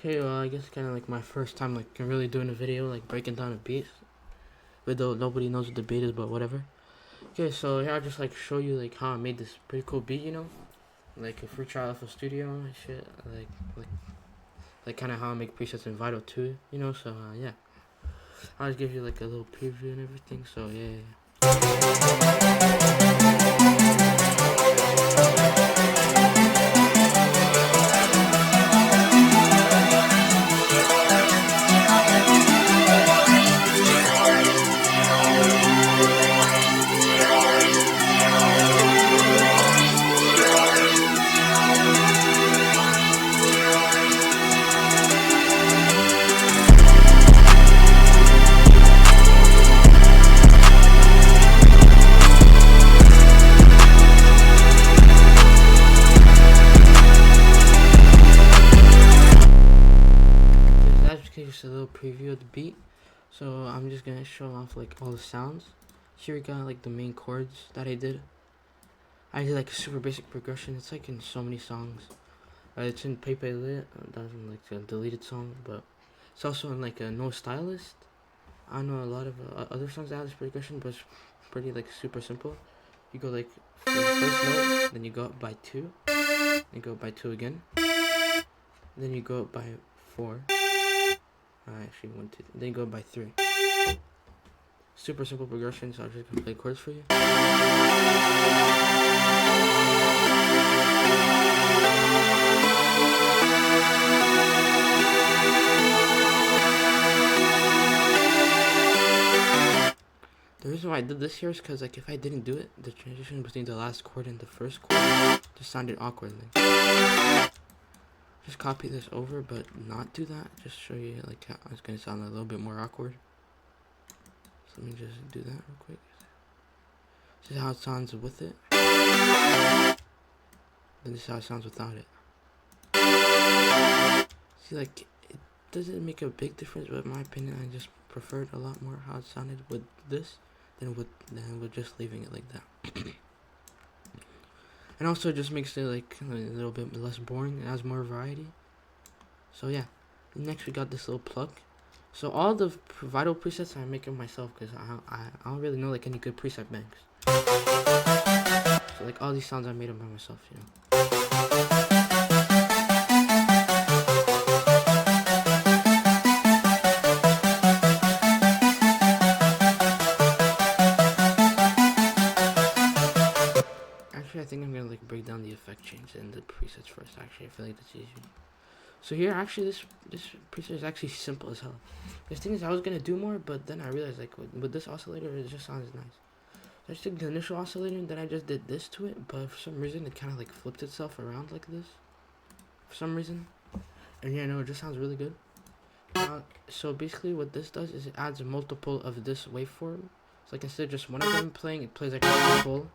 Okay, well, I guess kind of like my first time like really doing a video, like breaking down a beat. But though nobody knows what the beat is, but whatever. Okay, so here I'll just like show you like how I made this pretty cool beat, you know? Like a free trial of a studio and shit. Like kind of how I make presets in Vital 2, you know? So, yeah. I'll just give you like a little preview and everything, so just a little preview of the beat. So I'm just gonna show off like all the sounds. Here we got like the main chords that I did. I did like a super basic progression. It's like in so many songs. It's in Pepe Lit. That's in like a deleted song, but it's also in like a No Stylist. I know a lot of other songs that have this progression, but it's pretty like super simple. You go like for the first note, then you go up by 2, then you go up by 2 again, then you go up by 4. Actually 1, 2, then you go up by 3. Super simple progression, so I'm just gonna play chords for you. The reason why I did this here is because like if I didn't do it, the transition between the last chord and the first chord just sounded awkwardly. Just copy this over, but not do that. Just show you like how it's gonna sound a little bit more awkward. So let me just do that real quick. This is how it sounds with it. Then this is how it sounds without it. See, like it doesn't make a big difference, but in my opinion, I just preferred a lot more how it sounded with this than with just leaving it like that. And also it just makes it like a little bit less boring. It has more variety. So yeah. Next we got this little plug. So all the Vital presets I make them myself because I don't really know like any good preset banks. So like all these sounds I made them by myself, you know. I think I'm gonna like break down the effect change and the presets first. Actually, I feel like that's easier. So here, actually, this preset is actually simple as hell. The thing is, I was gonna do more, but then I realized like with this oscillator, it just sounds nice. So I just took the initial oscillator and then I just did this to it, but for some reason it kind of like flipped itself around like this. For some reason, and yeah, no, it just sounds really good. So basically, what this does is it adds a multiple of this waveform. So like instead of just one of them playing, it plays like a full.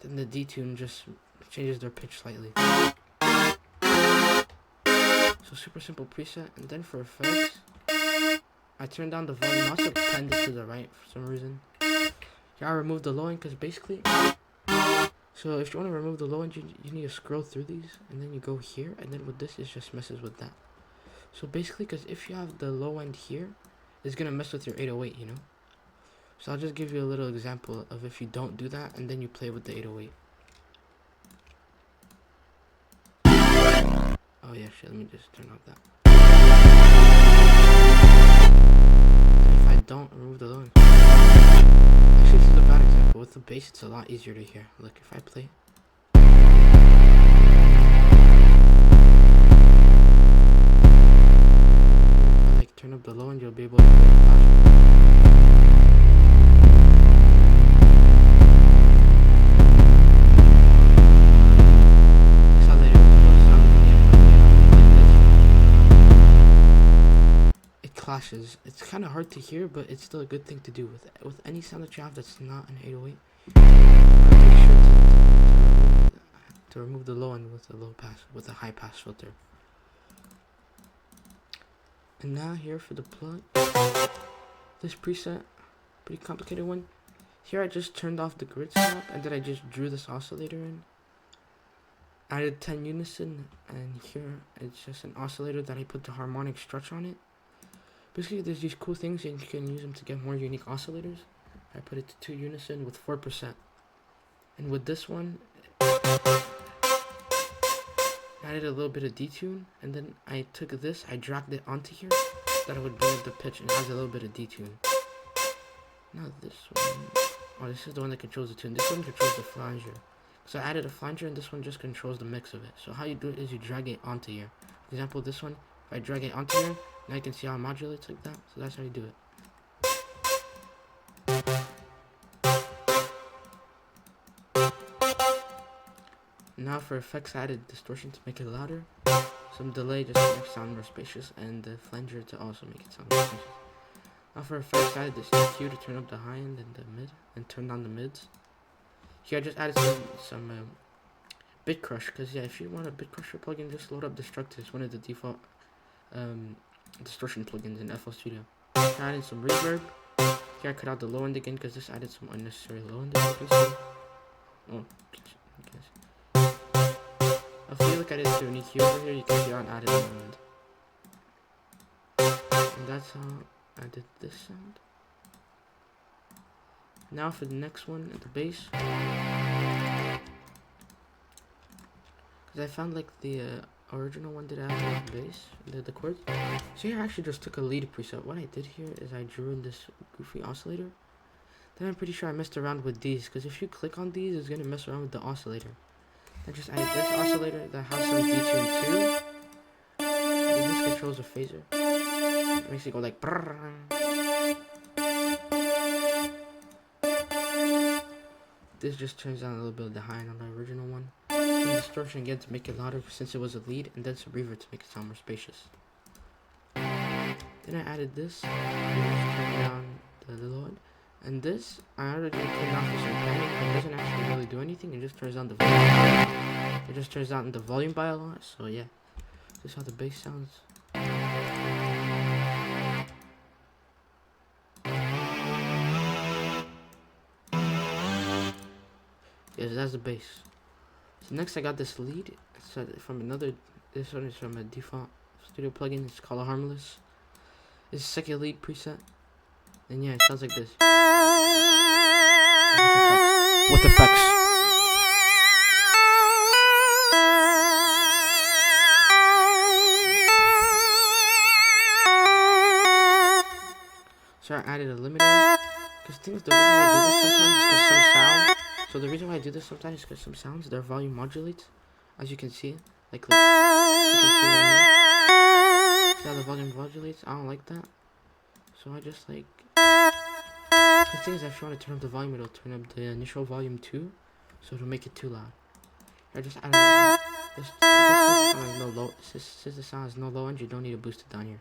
Then the detune just changes their pitch slightly. So super simple preset. And then for effects, I turned down the volume. I also penned it to the right for some reason. Yeah, I removed the low end because basically, so if you want to remove the low end, you need to scroll through these, and then you go here, and then with this, it just messes with that. So basically, because if you have the low end here, it's gonna mess with your 808, you know. So I'll just give you a little example of if you don't do that and then you play with the 808. Oh yeah, shit, let me just turn off that. And if I don't remove the low end. Actually, this is a bad example. With the bass, it's a lot easier to hear. Look, if I play. If I like turn up the low end, you'll be able to play it faster. Clashes. It's kind of hard to hear, but it's still a good thing to do with any sound that you have that's not an 808. Make sure to remove the low end with a low pass, with a high pass filter. And now here for the plug, this preset, pretty complicated one. Here I just turned off the grid stop and then I just drew this oscillator in. added 10 unison, and here it's just an oscillator that I put the harmonic stretch on it. Basically, there's these cool things and you can use them to get more unique oscillators. I put it to 2 unison with 4%. And with this one, I added a little bit of detune, and then I took this, I dragged it onto here, that it would bring up the pitch, and it has a little bit of detune. Not this one. Oh, this is the one that controls the tune. This one controls the flanger. So I added a flanger, and this one just controls the mix of it. So how you do it is you drag it onto here. For example, this one, if I drag it onto here, now you can see how it modulates like that. So that's how you do it. Now for effects, I added distortion to make it louder, some delay just to make it sound more spacious, and the flanger to also make it sound more spacious. Now for effects, I added this EQ to turn up the high end and the mid, and turn down the mids. Here I just added some bit crush, because yeah, if you want a bit crusher plugin, just load up Destructive. It's one of the default distortion plugins in FL Studio. I added some reverb. Here I cut out the low end again, because this added some unnecessary low end. Oh, if you look at it through an EQ over here, you can see how I added an end. And that's how I did this sound. Now for the next one, the bass. Because I found like the original one did have the bass, the chords. So here I actually just took a lead preset. What I did here is I drew in this goofy oscillator. Then I'm pretty sure I messed around with these, because if you click on these, it's going to mess around with the oscillator. I just added this oscillator that has some detune too. And this controls a phaser. It makes it go like brrrr. This just turns down a little bit of the high end on the original one. Some distortion again to make it louder since it was a lead, and then some reverb to make it sound more spacious. Then I added this, turn down the low end. And this, I already turned off for some timing, but it doesn't actually really do anything. It just turns down the volume. It just turns down the volume by a lot. So yeah, this is how the bass sounds. Yes, that's the bass. So next I got this lead. It's from another. This one is from a default studio plugin. It's called Harmless. It's a second lead preset. And yeah, it sounds like this. With effects. So I added a limiter. Because the reason why I do this sometimes is because some sound. So the reason why I do this sometimes is because some sounds, their volume modulates. As you can see. Like you can see right now. See how the volume modulates? I don't like that. So I just like. The thing is, if you want to turn up the volume, it'll turn up the initial volume too, so it'll make it too loud. I just added this sound has no low. Since the sound has no low end, you don't need to boost it down here.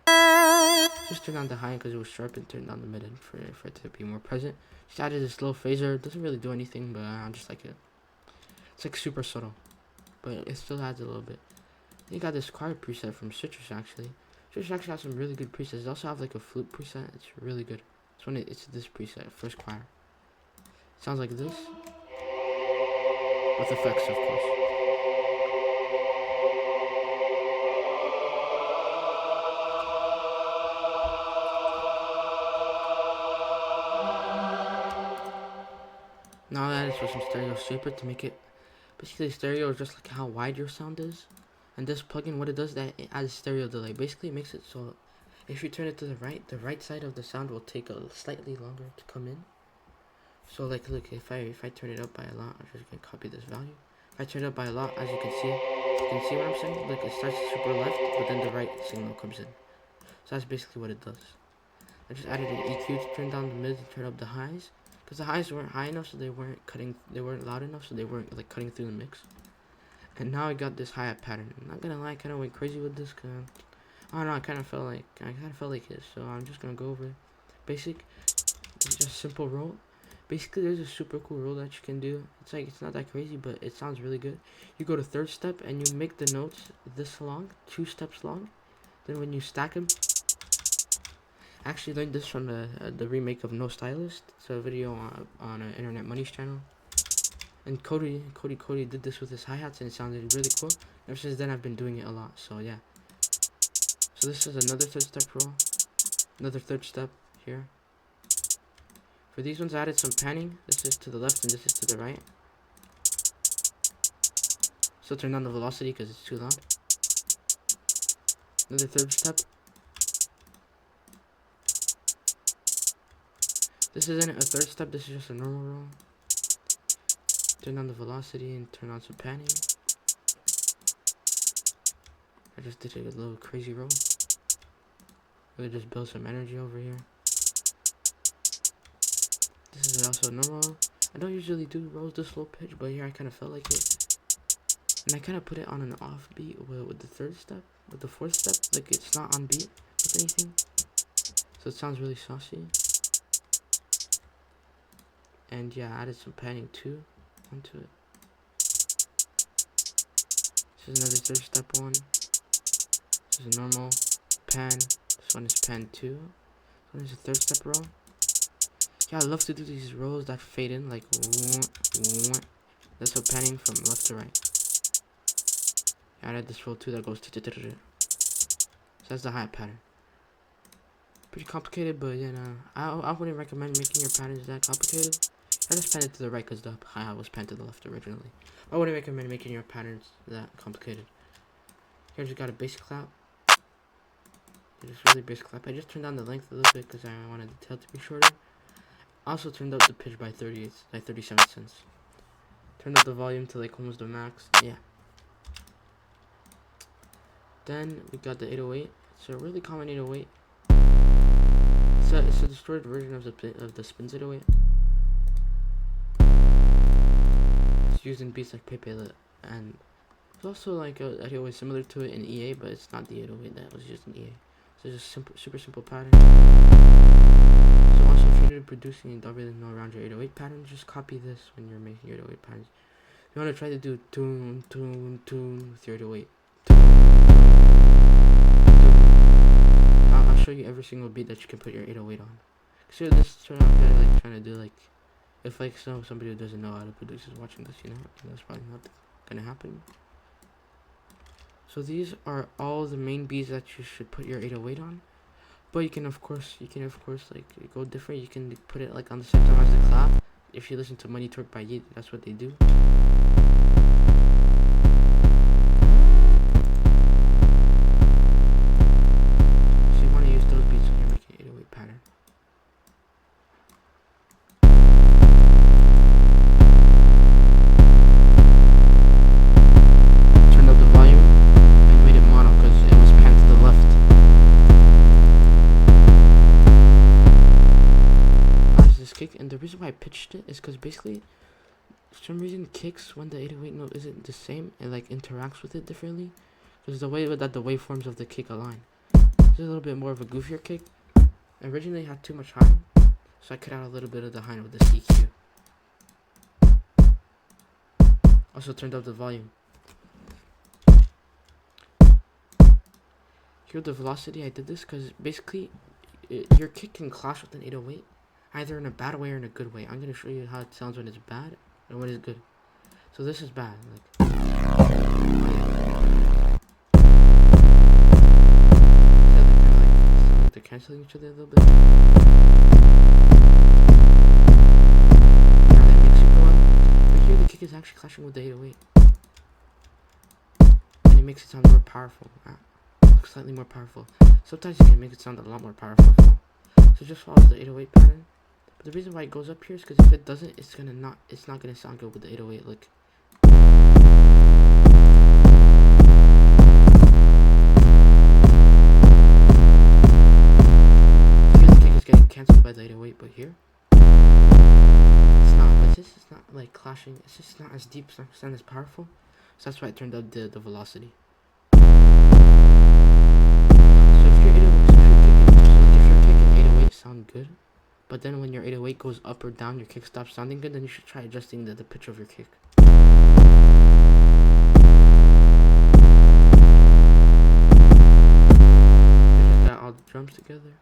Just turn down the high end because it was sharp, and turn down the mid end for it to be more present. Just added this low phaser. It doesn't really do anything, but I just like it. It's like super subtle, but it still adds a little bit. You got this choir preset from Citrus actually. Citrus actually has some really good presets. They also have like a flute preset. It's really good. It's this preset, first choir. It sounds like this. With effects, of course. Now I added some stereo shaper to make it. Basically, stereo is just like how wide your sound is. And this plugin, what it does, that it adds stereo delay. Basically, it makes it so if you turn it to the right side of the sound will take a slightly longer to come in. So like, look, if I turn it up by a lot, I'm just gonna copy this value. If I turn it up by a lot, as you can see what I'm saying? Like, it starts super left, but then the right signal comes in. So that's basically what it does. I just added an EQ to turn down the mids and turn up the highs, because the highs weren't high enough, so they weren't loud enough, so they weren't like cutting through the mix. And now I got this hi-hat pattern. I'm not gonna lie, I kind of went crazy with this, cause I don't know, I kind of felt like it. So I'm just gonna go over basic. It's just simple roll. Basically, there's a super cool roll that you can do. It's not that crazy, but it sounds really good. You go to third step and you make the notes this long, 2 steps long. Then when you stack them, I actually learned this from the remake of No Stylist. It's a video on Internet Money's channel. And Cody did this with his hi-hats and it sounded really cool. Ever since then I've been doing it a lot, so yeah. So this is another third step roll. Another third step here. For these ones I added some panning. This is to the left and this is to the right. Still turn down the velocity because it's too loud. Another third step. This isn't a third step, this is just a normal roll. Turn down the velocity and turn on some panning. I just did a little crazy roll. Really just build some energy over here. This is also normal. I don't usually do rolls this low pitch, but here I kind of felt like it. And I kind of put it on an off beat with the third step, with the fourth step. Like it's not on beat with anything. So it sounds really saucy. And yeah, I added some panning too onto it. This is another third step one. This is a normal pan. This one is pan 2. This one is a third step roll. Yeah, I love to do these rolls that fade in like that's what panning from left to right. I added this roll too that goes so that's the hi-hat pattern. Pretty complicated, but you know, I wouldn't recommend making your patterns that complicated. I just panned it to the right because the hi-hat was panned to the left originally. I wouldn't recommend making your patterns that complicated. Here I just got a bass clap. Just really bass clap. I just turned down the length a little bit because I wanted the tail to be shorter. I also turned up the pitch by 37 cents. Turned up the volume to like almost the max. Yeah. Then we got the 808. It's a really common 808. It's a distorted version of the Spins 808. It's used in beats like Pepe Lit, and it's also like a 808 similar to it in EA, but it's not the 808 that was used in EA. So it's just super simple pattern. So also if you're producing and don't really know around your 808 pattern, just copy this when you're making your 808 patterns. You want to try to do tune with your 808. I'll show you every single beat that you can put your 808 on. So this is what I'm kind of like trying to do. Like if like somebody who doesn't know how to produce is watching this, you know, that's probably not gonna happen. So these are all the main beats that you should put your 808 on. But you can of course like go different. You can put it like on the same time as the clap. If you listen to Money Twerk by Yeet, that's what they do. So you want to use those beats when you're making an 808 pattern. Turned up the volume and made it mono because it was panned to the left. Kick, and the reason why I pitched it is because basically for some reason kicks when the 808 note isn't the same, it like interacts with it differently because the way that the waveforms of the kick align. This is a little bit more of a goofier kick. I originally had too much high, so I cut out a little bit of the high with this EQ. Also turned up the volume. Here with the velocity, I did this because basically your kick can clash with an 808. Either in a bad way or in a good way. I'm going to show you how it sounds when it's bad and when it's good. So this is bad. Like, they're canceling each other a little bit. Now they mix it go up. But here the kick is actually clashing with the 808. And it makes it sound more powerful. Slightly more powerful. Sometimes you can make it sound a lot more powerful. So just follow the 808 pattern. The reason why it goes up here is because if it doesn't, it's not gonna sound good with the 808. Look. Here the kick is getting cancelled by the 808, but here it's not. But this is not like clashing. It's just not as deep. It's not as powerful. So that's why I turned up the velocity. So if you're kicking 808 sound good. But then when your 808 goes up or down, your kick stops sounding good, then you should try adjusting the pitch of your kick. Just got all the drums together.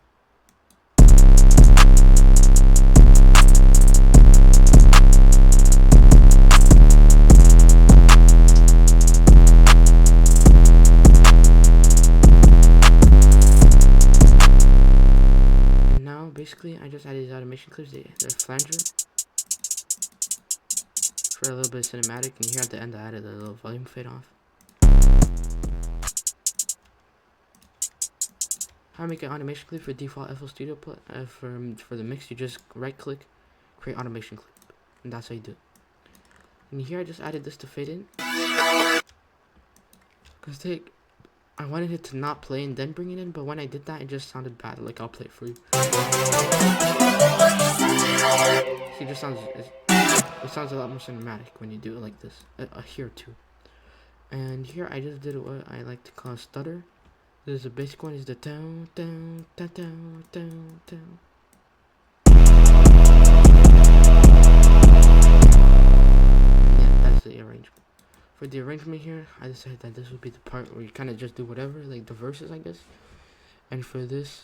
basically, I just added these automation clips. They're flanger for a little bit of cinematic, and here at the end I added a little volume fade off. How to make an automation clip for default FL Studio for the mix, you just right click, create automation clip, and that's how you do it. And here I just added this to fade in, because I wanted it to not play and then bring it in, but when I did that it just sounded bad. Like, I'll play it for you. See, it sounds a lot more cinematic when you do it like this. Here too. And here I just did what I like to call a stutter. There's a basic one, is the down, down, down, down, down, down. Yeah, that's the arrangement. For the arrangement here, I decided that this would be the part where you kind of just do whatever, like the verses, I guess. And for this,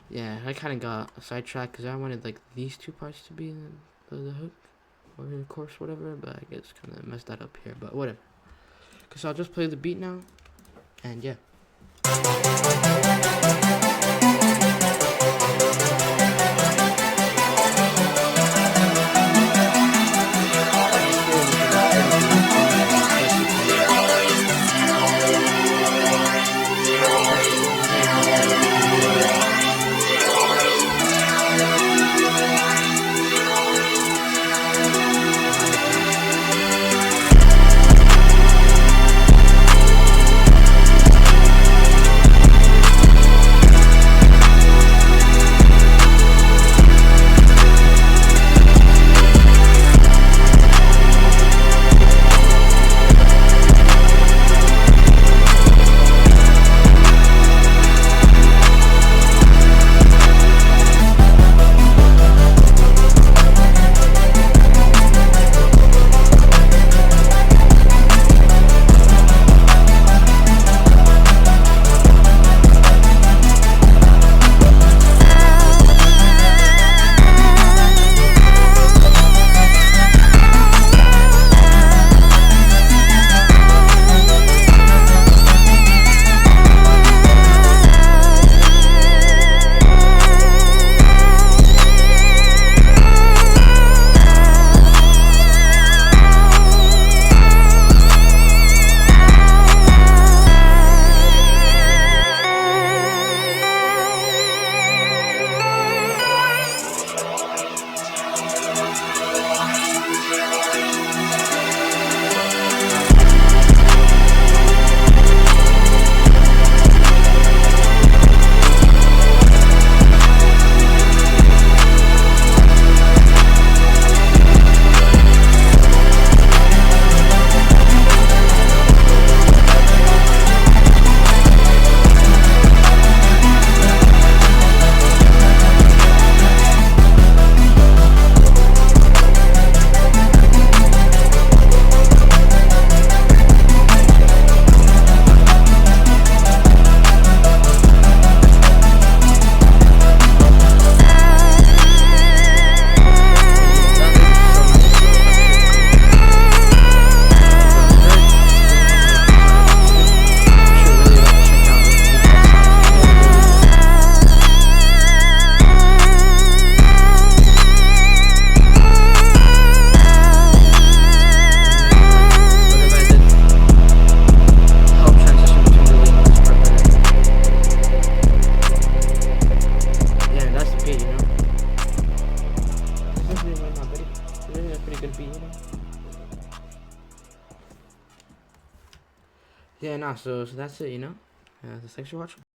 yeah, I kind of got sidetracked because I wanted like these two parts to be the hook or the chorus, whatever. But I guess kind of messed that up here. But whatever. Cause I'll just play the beat now, and yeah. Yeah, nah, so that's it, you know? Thanks for watching.